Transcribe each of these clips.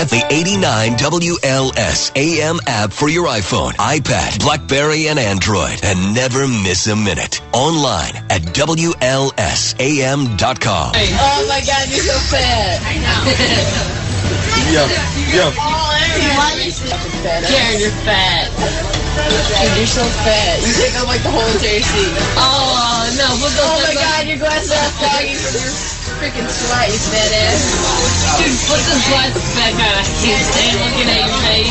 Get the 89 WLS AM app for your iPhone, iPad, BlackBerry, and Android, and never miss a minute. Online at WLSAM.com. Oh my God, you're so fat. I know. Yeah. Karen, you're fat. Dude, you're so fat. You take up like the whole entire seat. Oh no! Oh my God, your glasses are foggy from your freaking sweat, you fat ass. Dude, put those glasses back on. I can't stand looking at your face.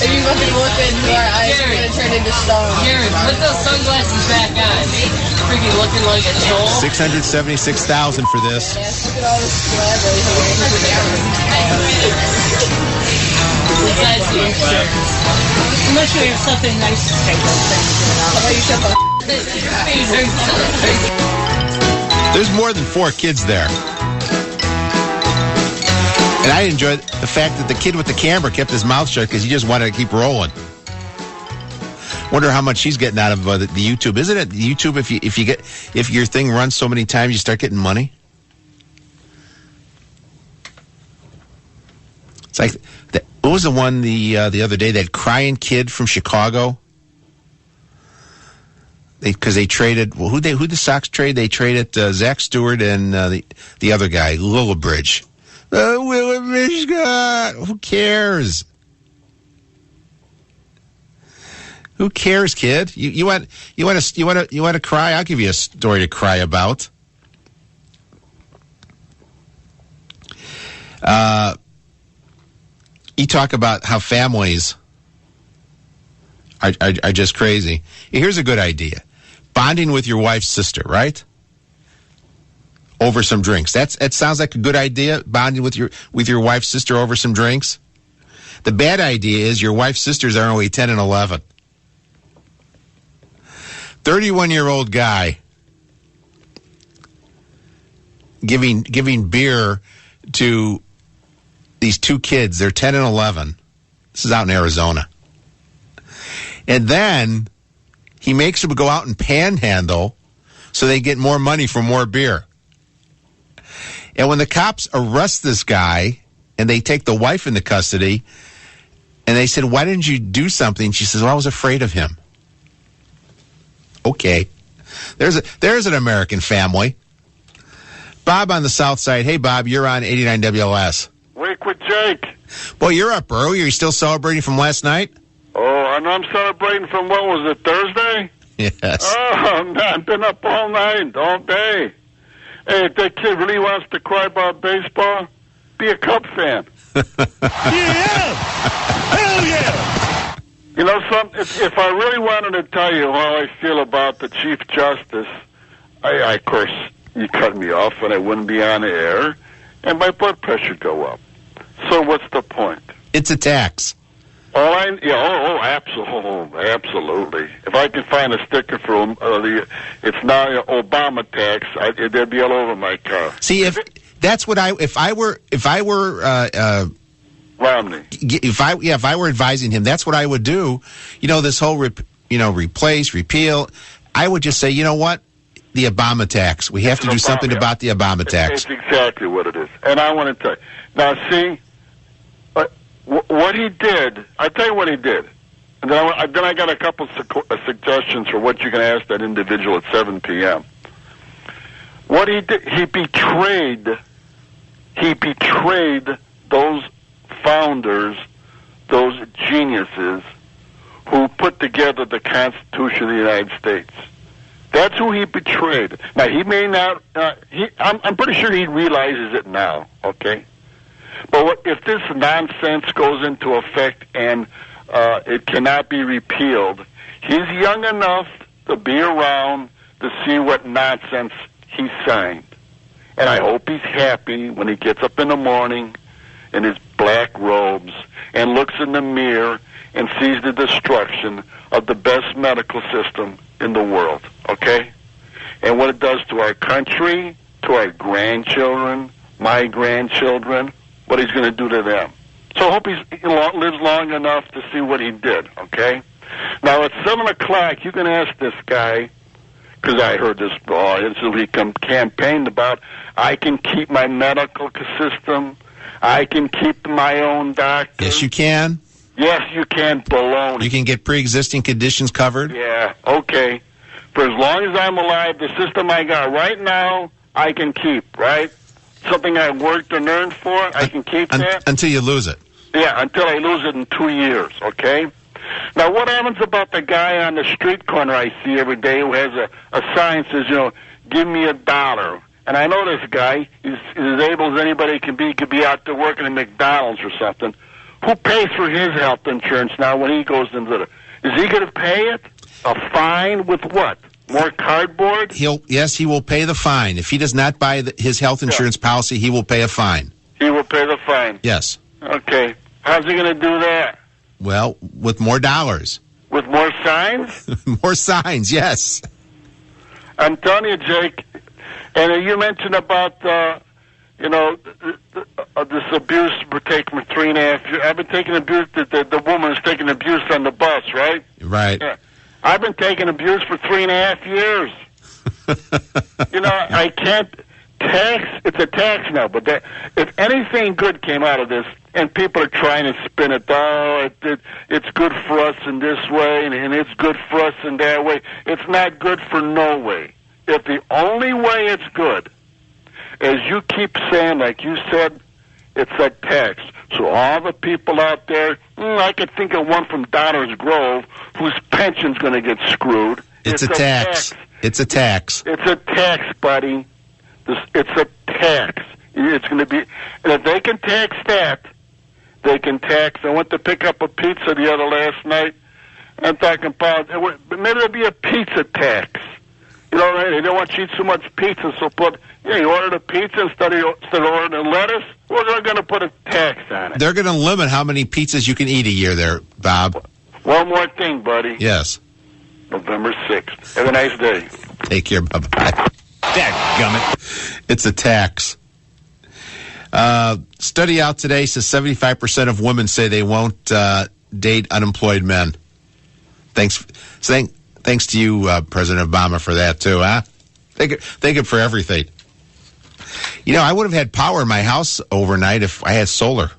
If you fucking look into our eyes, you're gonna turn into stone. Karen, put those sunglasses back on. Freaking looking like a troll. $676,000 for this. Look at all this sweat right here. Unless you have something nice to say. There's more than 4 kids there. And I enjoyed the fact that the kid with the camera kept his mouth shut because he just wanted to keep rolling. Wonder how much he's getting out of the YouTube. Isn't it YouTube if your thing runs so many times you start getting money? It's like what was the one the other day, that crying kid from Chicago? Because they traded, well, who the Sox trade? They traded Zach Stewart and the other guy, Lillibridge. Lillibridge, who cares? Who cares, kid? You want to cry? I'll give you a story to cry about. You talk about how families are just crazy. Here's a good idea: bonding with your wife's sister, right? Over some drinks. That sounds like a good idea. Bonding with your wife's sister over some drinks. The bad idea is your wife's sisters are only 10 and 11. 31-year-old guy giving beer to these 2 kids. They're 10 and 11. This is out in Arizona. And then he makes them go out and panhandle so they get more money for more beer. And when the cops arrest this guy and they take the wife into custody, and they said, "Why didn't you do something?" She says, "Well, I was afraid of him." Okay. There's an American family. Bob on the south side. Hey, Bob, you're on 89 WLS. Wake with Jake. Boy, you're up early. Are you still celebrating from last night? Oh, and I'm celebrating from, what was it, Thursday? Yes. Oh, man, I've been up all night, all day. Hey, if that kid really wants to cry about baseball, be a Cub fan. Yeah! Hell yeah! You know, if I really wanted to tell you how I feel about the Chief Justice, I of course, you cut me off and I wouldn't be on the air, and my blood pressure would go up. So what's the point? It's a tax. Absolutely. If I could find a sticker for it's now Obama tax, they'd be all over my car. See, if I were Romney. If I were advising him, that's what I would do. You know, this whole replace, repeal. I would just say, you know what, the Obama tax. We have to do something about the Obama tax. It's exactly what it is, and I want to tell you now. See. What he did, I'll tell you what he did. And then I got a couple suggestions for what you can ask that individual at 7 p.m. What he did, he betrayed those founders, those geniuses who put together the Constitution of the United States. That's who he betrayed. Now, he may not, I'm pretty sure he realizes it now, okay? But if this nonsense goes into effect and it cannot be repealed, he's young enough to be around to see what nonsense he signed. And I hope he's happy when he gets up in the morning in his black robes and looks in the mirror and sees the destruction of the best medical system in the world, okay? And what it does to our country, to our grandchildren, my grandchildren, what he's going to do to them. So I hope he lives long enough to see what he did, okay? Now, at 7 o'clock, you can ask this guy, because I heard this, he campaigned about, I can keep my medical system, I can keep my own doctor. Yes, you can. Yes, you can. Baloney. You can get pre-existing conditions covered. Yeah, okay. For as long as I'm alive, the system I got right now, I can keep, right? Something I worked and earned for, I can keep that. Until you lose it. Yeah, until I lose it in 2 years, okay? Now, what happens about the guy on the street corner I see every day who has a sign that says, give me $1? And I know this guy, he's as able as anybody can be. He could be out there working at McDonald's or something. Who pays for his health insurance now when he goes into the... Is he going to pay it? A fine with what? More cardboard? Yes, he will pay the fine. If he does not buy his health insurance policy, he will pay a fine. He will pay the fine? Yes. Okay. How's he going to do that? Well, with more dollars. With more signs? More signs, yes. I'm telling you, Jake, and you mentioned about, this abuse we're taking for 3.5 years. I've been taking abuse, the woman is taking abuse on the bus, right? Right. Yeah. I've been taking abuse for 3.5 years. I can't tax, it's a tax now, but if anything good came out of this, and people are trying to spin it, it's good for us in this way, and it's good for us in that way. It's not good for no way. If the only way it's good, as you keep saying, like you said, it's a tax. So all the people out there, I could think of one from Downers Grove whose pension's going to get screwed. It's a tax. It's a tax. It's a tax, buddy. It's a tax. It's going to be, and if they can tax that, they can tax. I went to pick up a pizza the other last night. I'm talking about, maybe there'll be a pizza tax. They don't want you to eat so much pizza, so you ordered a pizza instead of ordering lettuce. Well, they're going to put a tax on it. They're going to limit how many pizzas you can eat a year there, Bob. One more thing, buddy. Yes. November 6th. Have a nice day. Take care, bye-bye. Dadgummit. It's a tax. Study out today says 75% of women say they won't date unemployed men. Thanks to you, President Obama, for that, too, huh? Thank it for everything. I would have had power in my house overnight if I had solar.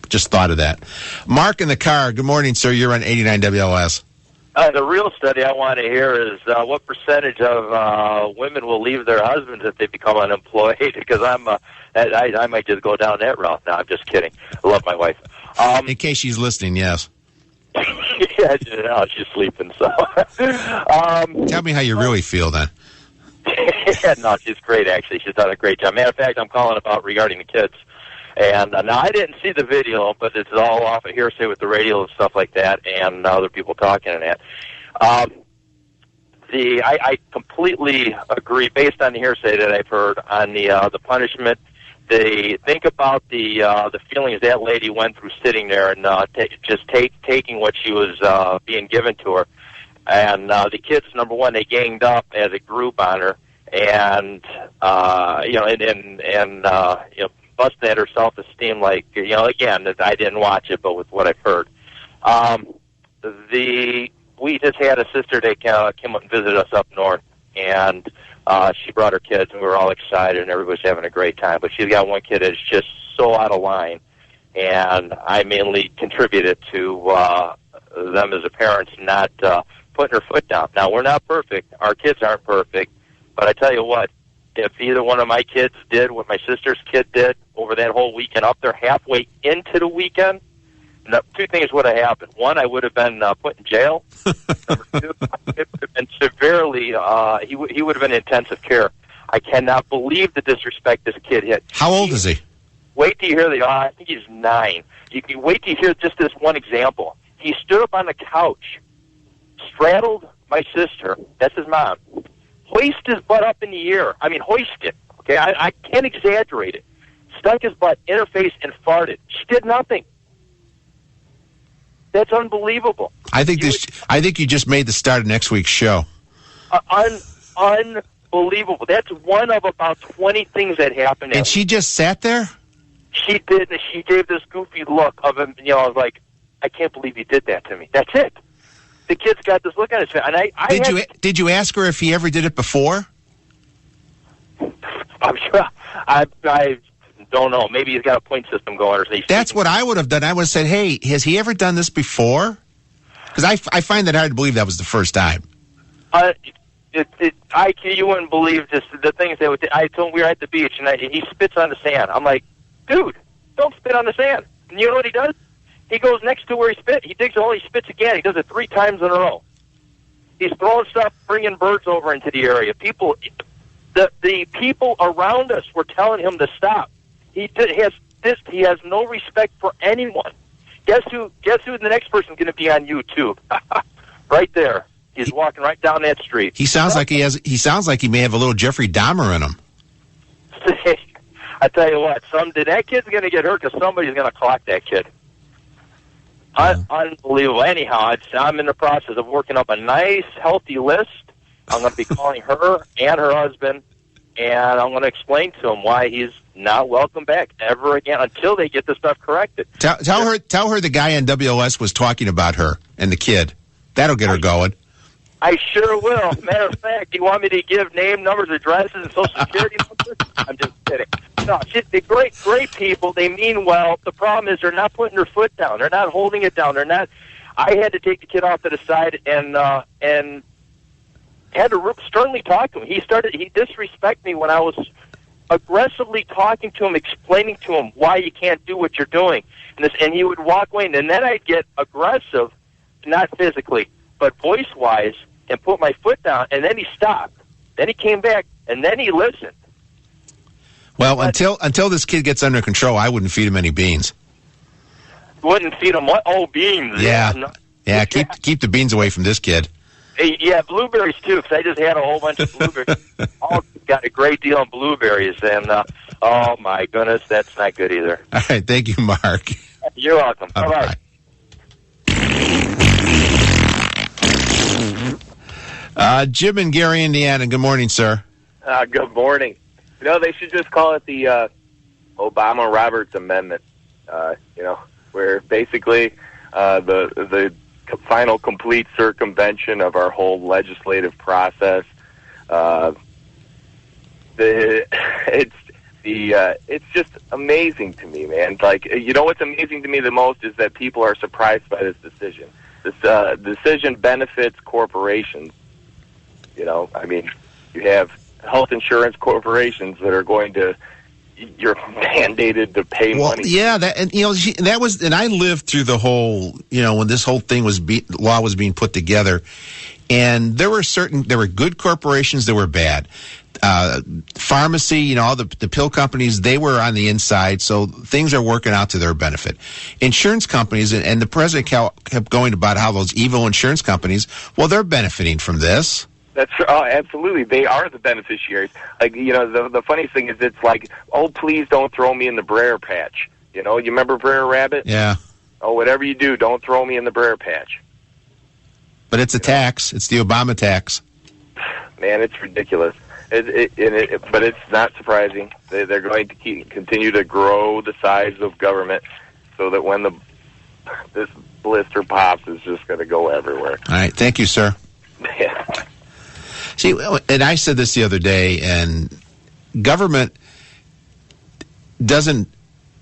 Just thought of that. Mark in the car. Good morning, sir. You're on 89 WLS. The real study I want to hear is what percentage of women will leave their husbands if they become unemployed, because I might just go down that route. No, I'm just kidding. I love my wife. In case she's listening, yes. Yeah, no, she's sleeping, so. Tell me how you really feel, then. Yeah, no, she's great, actually. She's done a great job. Matter of fact, I'm calling about regarding the kids. And now I didn't see the video, but it's all off of hearsay with the radio and stuff like that, and other people talking and that. I completely agree, based on the hearsay that I've heard on the punishment. Think about the feelings that lady went through sitting there and taking what she was being given to her. And the kids, number one, they ganged up as a group on her, and busting at her self-esteem, again, I didn't watch it, but with what I've heard. We just had a sister that came up and visited us up north, and she brought her kids, and we were all excited, and everybody was having a great time. But she's got one kid that's just so out of line, and I mainly contributed to them as a parents not putting her foot down. Now, we're not perfect. Our kids aren't perfect, but I tell you what, if either one of my kids did what my sister's kid did over that whole weekend, up there halfway into the weekend, two things would have happened. One, I would have been put in jail. Number two, it would have been severely, he would have been in intensive care. I cannot believe the disrespect this kid hit. How old is he? Wait till you hear I think he's 9. You can wait till you hear just this one example. He stood up on the couch, straddled my sister, that's his mom, hoisted his butt up in the air. I mean, hoisted. Okay, I can't exaggerate it. Stuck his butt in her face and farted. She did nothing. That's unbelievable. I think you just made the start of next week's show. Unbelievable. That's one of about 20 things that happened. And she just sat there? She did, and she gave this goofy look of him. I was like, I can't believe you did that to me. That's it. The kid's got this look on his face. And did you ask her if he ever did it before? I'm sure. I don't know. Maybe he's got a point system going. Or That's what I would have done. I would have said, hey, has he ever done this before? Because I find that hard to believe that was the first time. You wouldn't believe just the things that I told him we were at the beach, and he spits on the sand. I'm like, dude, don't spit on the sand. And you know what he does? He goes next to where he spit. He digs a hole. He spits again. He does it 3 times in a row. He's throwing stuff, bringing birds over into the area. The people around us were telling him to stop. He has no respect for anyone. Guess who the next person's going to be on YouTube? Right there. He's walking right down that street. He sounds like he may have a little Jeffrey Dahmer in him. I tell you what, that kid's going to get hurt because somebody's going to clock that kid. Unbelievable. Anyhow, I'm in the process of working up a nice, healthy list. I'm going to be calling her and her husband, and I'm going to explain to him why he's not welcome back ever again until they get this stuff corrected. Tell her the guy on WLS was talking about her and the kid. That'll get her going. I sure will. Matter of fact, do you want me to give name, numbers, addresses, and social security numbers? I'm just kidding. No, they're great people. They mean well. The problem is they're not putting their foot down. They're not holding it down. They're not. I had to take the kid off to the side and had to sternly talk to him. He disrespected me when I was aggressively talking to him, explaining to him why you can't do what you're doing. And he would walk away, and then I'd get aggressive, not physically, but voice-wise, and put my foot down, and then he stopped. Then he came back, and then he listened. Well, until this kid gets under control, I wouldn't feed him any beans. Wouldn't feed him what? Oh, beans. Yeah. Keep the beans away from this kid. Yeah, blueberries too, because I just had a whole bunch of blueberries. All got a great deal on blueberries, and oh my goodness, that's not good either. All right, thank you, Mark. You're welcome. Bye. Jim in Gary, Indiana. Good morning, sir. Good morning. They should just call it the Obama-Roberts Amendment. Where basically the final complete circumvention of our whole legislative process. It's just amazing to me, man. Like, what's amazing to me the most is that people are surprised by this decision. This decision benefits corporations. You have health insurance corporations that are going to. You're mandated to pay money. Yeah, that was, and I lived through the whole, when this whole thing law was being put together, and there were good corporations that were bad. Pharmacy, all the pill companies, they were on the inside, so things are working out to their benefit. Insurance companies, and the president kept going about how those evil insurance companies, well, they're benefiting from this. That's absolutely. They are the beneficiaries. Like, the funny thing is, it's like, oh, please don't throw me in the Brer Patch. You remember Brer Rabbit? Yeah. Oh, whatever you do, don't throw me in the Brer Patch. But it's a tax. It's the Obama tax. Man, it's ridiculous. But it's not surprising. They're going to continue to grow the size of government so that when this blister pops, it's just going to go everywhere. All right. Thank you, sir. Yeah. See, and I said this the other day, and government doesn't,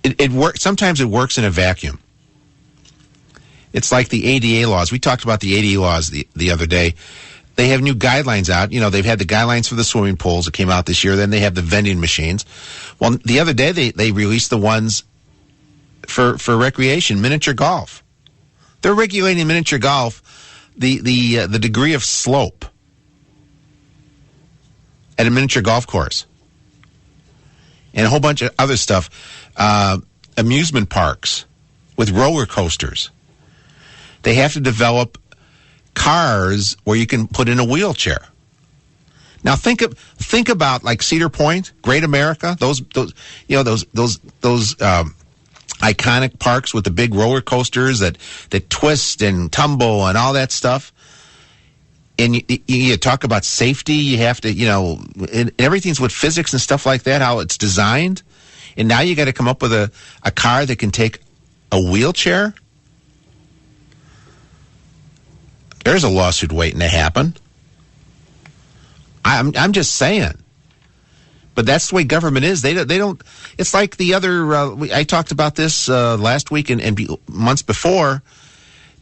it works, sometimes it works in a vacuum. It's like the ADA laws. We talked about the ADA laws the other day. They have new guidelines out. They've had the guidelines for the swimming pools that came out this year. Then they have the vending machines. Well, the other day they released the ones for recreation, miniature golf. They're regulating miniature golf, the degree of slope at a miniature golf course, and a whole bunch of other stuff. Amusement parks with roller coasters. They have to develop cars where you can put in a wheelchair. Now think about like Cedar Point, Great America, those iconic parks with the big roller coasters that twist and tumble and all that stuff. And you talk about safety. You have to, and everything's with physics and stuff like that, how it's designed. And now you got to come up with a car that can take a wheelchair. There's a lawsuit waiting to happen. I'm just saying. But that's the way government is. They don't. It's like the other. I talked about this last week and months before.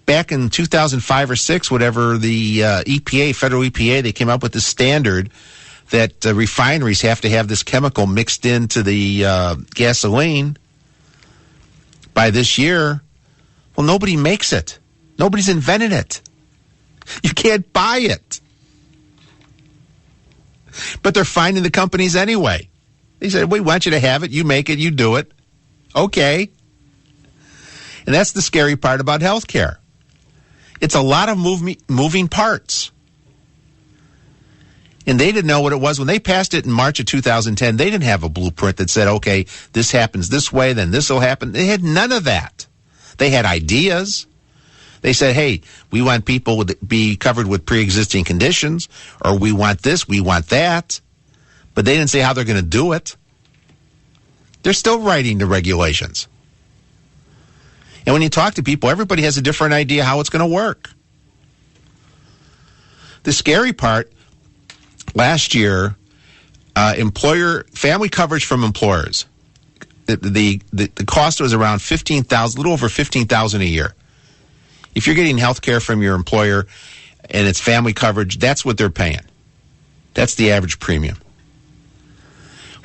Back in 2005 or 6, whatever, the EPA, federal EPA, they came up with this standard that refineries have to have this chemical mixed into the gasoline by this year. Well, nobody makes it. Nobody's invented it. You can't buy it. But they're finding the companies anyway. They said, we want you to have it. You make it. You do it. Okay. And that's the scary part about healthcare. It's a lot of moving parts. And they didn't know what it was. When they passed it in March of 2010, they didn't have a blueprint that said, okay, this happens this way, then this will happen. They had none of that. They had ideas. They said, hey, we want people to be covered with pre-existing conditions, or we want this, we want that. But they didn't say how they're going to do it. They're still writing the regulations. And when you talk to people, everybody has a different idea how it's going to work. The scary part, last year, family coverage from employers, the cost was around $15,000, a little over $15,000 a year. If you're getting health care from your employer and it's family coverage, that's what they're paying. That's the average premium.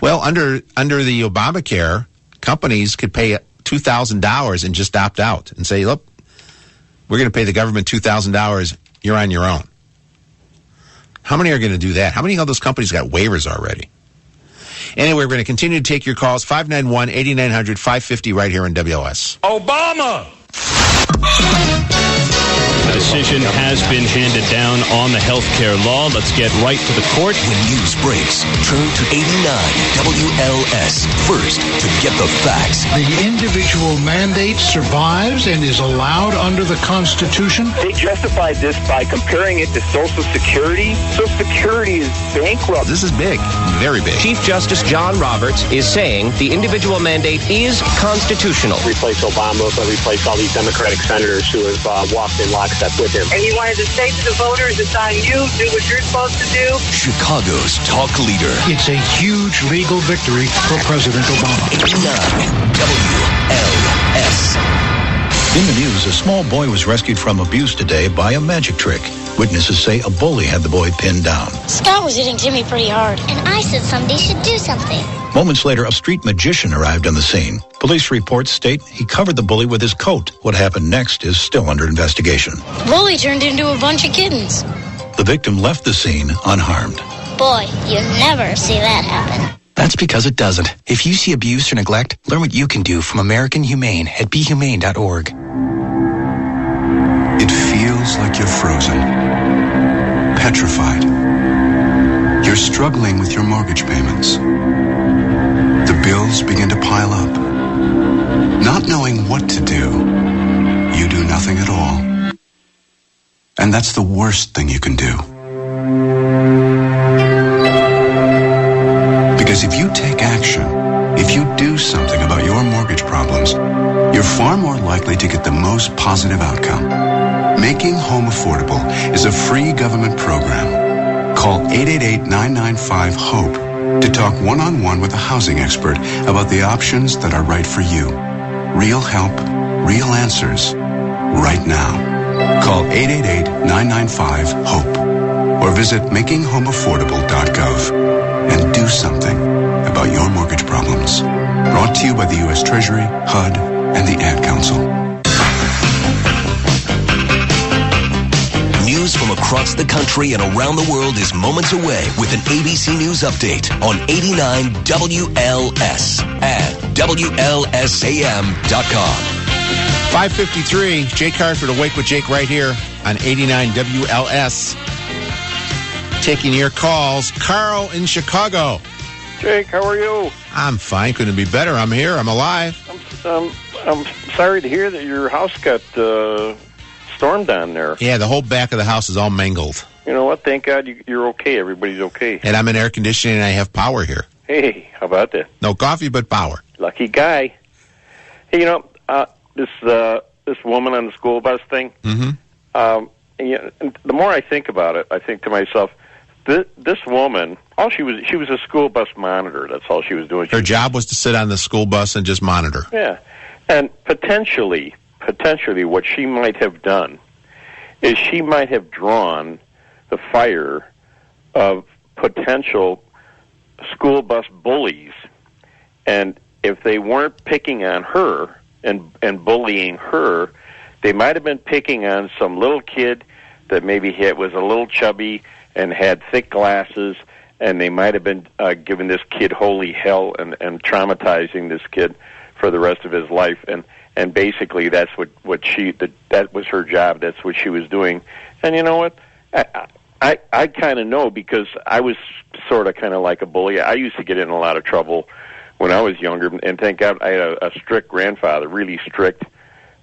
Well, under the Obamacare, companies could pay $2,000 and just opt out and say, look, we're going to pay the government $2,000. You're on your own. How many are going to do that? How many of those companies got waivers already? Anyway, we're going to continue to take your calls, 591-8900, 550 right here in WLS. Obama! The decision has been handed down on the health care law. Let's get right to the court. When news breaks, turn to 89 WLS first to get the facts. The individual mandate survives and is allowed under the Constitution. They justified this by comparing it to Social Security. Social Security is bankrupt. This is big, very big. Chief Justice John Roberts is saying the individual mandate is constitutional. Replace Obama, but replace all these Democratic senators who have walked in lockstep with him. And he wanted to say to the voters, it's on you, do what you're supposed to do. Chicago's talk leader. It's a huge legal victory for President Obama. 89 WLS. In the news, a small boy was rescued from abuse today by a magic trick. Witnesses say a bully had the boy pinned down. Scott was hitting Jimmy pretty hard, and I said somebody should do something. Moments later, a street magician arrived on the scene. Police reports state he covered the bully with his coat. What happened next is still under investigation. Bully turned into a bunch of kittens. The victim left the scene unharmed. Boy, you never see that happen. That's because it doesn't. If you see abuse or neglect, learn what you can do from American Humane at BeHumane.org. It feels like you're frozen, petrified. You're struggling with your mortgage payments. The bills begin to pile up. Not knowing what to do, you do nothing at all. And that's the worst thing you can do. Because if you take action, if you do something about your mortgage problems, you're far more likely to get the most positive outcome. Making Home Affordable is a free government program. Call 888-995-HOPE to talk one-on-one with a housing expert about the options that are right for you. Real help, real answers, right now. Call 888-995-HOPE or visit makinghomeaffordable.gov and do something about your mortgage problems. Brought to you by the U.S. Treasury, HUD, and the Ad Council. News from across the country and around the world is moments away with an ABC News update on 89 WLS at WLSAM.com. 5:53, Jake Hartford, Awake with Jake right here on 89 WLS. Taking your calls. Carl in Chicago. Jake, how are you? I'm fine. Couldn't be better. I'm here. I'm alive. I'm sorry to hear that your house got stormed down there. Yeah, the whole back of the house is all mangled. You know what? Thank God you're okay. Everybody's okay. And I'm in air conditioning and I have power here. Hey, how about that? No coffee, but power. Lucky guy. Hey, you know, this woman on the school bus thing, mm-hmm. The more I think about it, I think to myself, this woman, she was a school bus monitor. That's all she was doing. Her job was to sit on the school bus and just monitor. Yeah, and potentially, what she might have done is she might have drawn the fire of potential school bus bullies, and if they weren't picking on her and bullying her, they might have been picking on some little kid that maybe was a little chubby and had thick glasses, and they might have been giving this kid holy hell and traumatizing this kid for the rest of his life. And basically that's that was her job. That's what she was doing. And you know what? I kind of know, because I was sort of kind of like a bully. I used to get in a lot of trouble when I was younger, and thank God I had a strict grandfather, really strict,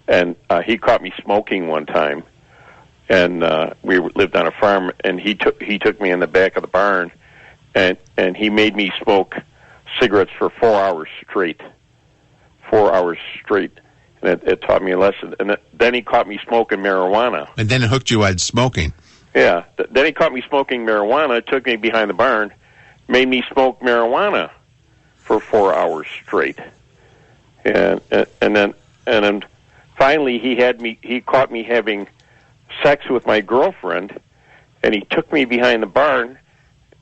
and he caught me smoking one time. And we lived on a farm, and he took me in the back of the barn, and he made me smoke cigarettes for 4 hours straight. 4 hours straight. And it taught me a lesson. And then he caught me smoking marijuana. And then it hooked you at smoking. Yeah. Then he caught me smoking marijuana, took me behind the barn, made me smoke marijuana for 4 hours straight. And then finally he caught me having sex with my girlfriend, and he took me behind the barn,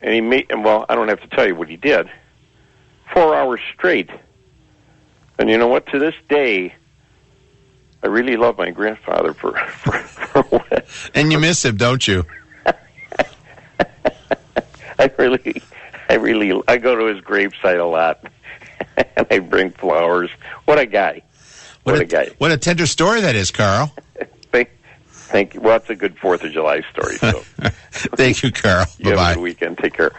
and I don't have to tell you what he did. 4 hours straight. And you know what? To this day, I really love my grandfather for what. And you miss him, don't you? I go to his gravesite a lot, and I bring flowers. What a guy. What a guy. What a tender story that is, Carl. Thank you. Well, it's a good 4th of July story. So. Thank you, Carl. You Bye-bye. have a good weekend. Take care.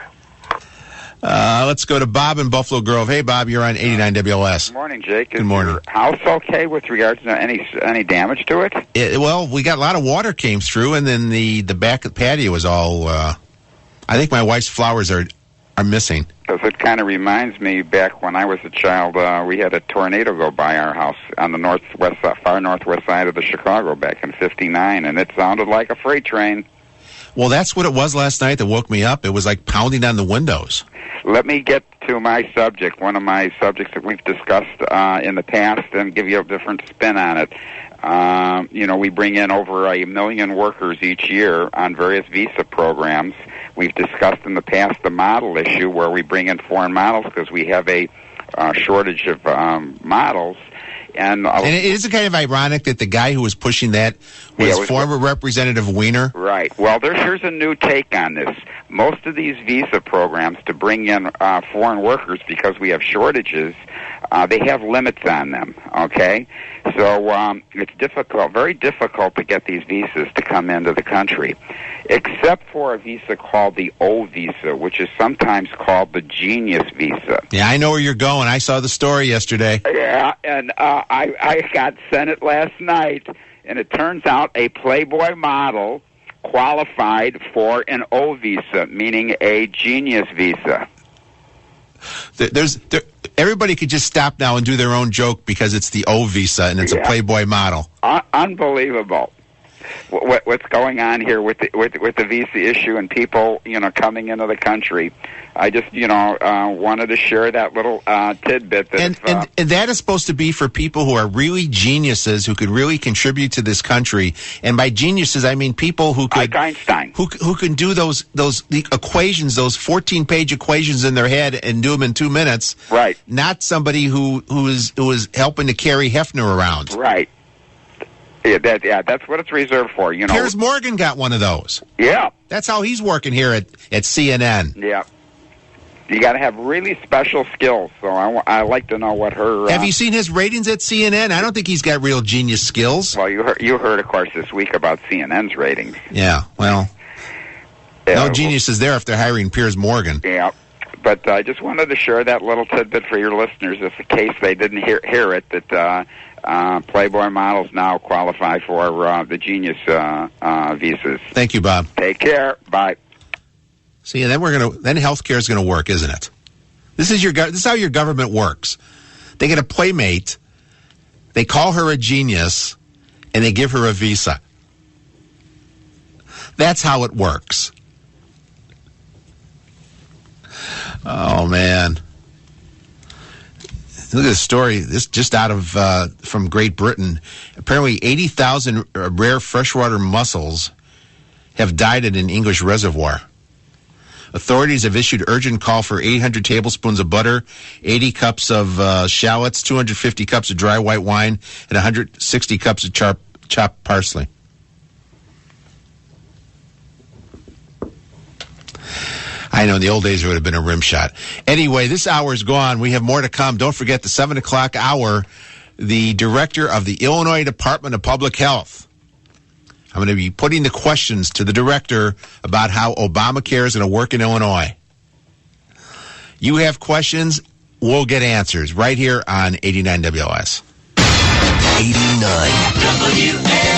Let's go to Bob in Buffalo Grove. Hey, Bob, you're on 89 WLS. Good morning, Jake. Good morning. Is your house okay with regards to any damage to it? Well, we got a lot of water came through, and then the back of the patio was all... I think my wife's flowers are missing. Because it kind of reminds me, back when I was a child, we had a tornado go by our house on the far northwest side of the Chicago back in '59, and it sounded like a freight train. Well, that's what it was last night that woke me up. It was like pounding on the windows. Let me get to my subject, one of my subjects that we've discussed in the past, and give you a different spin on it. We bring in over 1 million workers each year on various visa programs. We've discussed in the past the model issue, where we bring in foreign models because we have a shortage of models. And it is kind of ironic that the guy who was pushing that was former Representative Weiner. Right. Well, here's a new take on this. Most of these visa programs to bring in foreign workers, because we have shortages, they have limits on them, okay? So it's difficult, very difficult to get these visas to come into the country, except for a visa called the O visa, which is sometimes called the Genius visa. Yeah, I know where you're going. I saw the story yesterday. Yeah, and I got sent it last night, and it turns out a Playboy model qualified for an O visa, meaning a Genius visa. Everybody could just stop now and do their own joke because it's the O visa and it's a Playboy model. Unbelievable. What's going on here with the visa issue and people, coming into the country. I just, wanted to share that little tidbit. That and that is supposed to be for people who are really geniuses, who could really contribute to this country. And by geniuses, I mean people who could... Like Einstein. Who can do the equations, those 14-page equations in their head and do them in 2 minutes. Right. Not somebody who is helping to carry Hefner around. Right. Yeah, that's what it's reserved for. Piers Morgan got one of those. Yeah. That's how he's working here at CNN. Yeah. You got to have really special skills. So I like to know what her... Have you seen his ratings at CNN? I don't think he's got real genius skills. Well, you heard, of course, this week about CNN's ratings. Yeah, well, no geniuses there if they're hiring Piers Morgan. Yeah. But I just wanted to share that little tidbit for your listeners, if in case they didn't hear it, that Playboy models now qualify for the Genius visas. Thank you, Bob. Take care. Bye. See, and then healthcare is gonna work, isn't it? This is how your government works. They get a playmate, they call her a genius, and they give her a visa. That's how it works. Oh, man. Look at this story. This just out of from Great Britain. Apparently 80,000 rare freshwater mussels have died in an English reservoir. Authorities have issued urgent call for 800 tablespoons of butter, 80 cups of shallots, 250 cups of dry white wine, and 160 cups of chopped parsley. I know in the old days it would have been a rim shot. Anyway, this hour is gone. We have more to come. Don't forget the 7 o'clock hour, the director of the Illinois Department of Public Health. I'm going to be putting the questions to the director about how Obamacare is going to work in Illinois. You have questions, we'll get answers right here on 89 WLS. 89 WLS.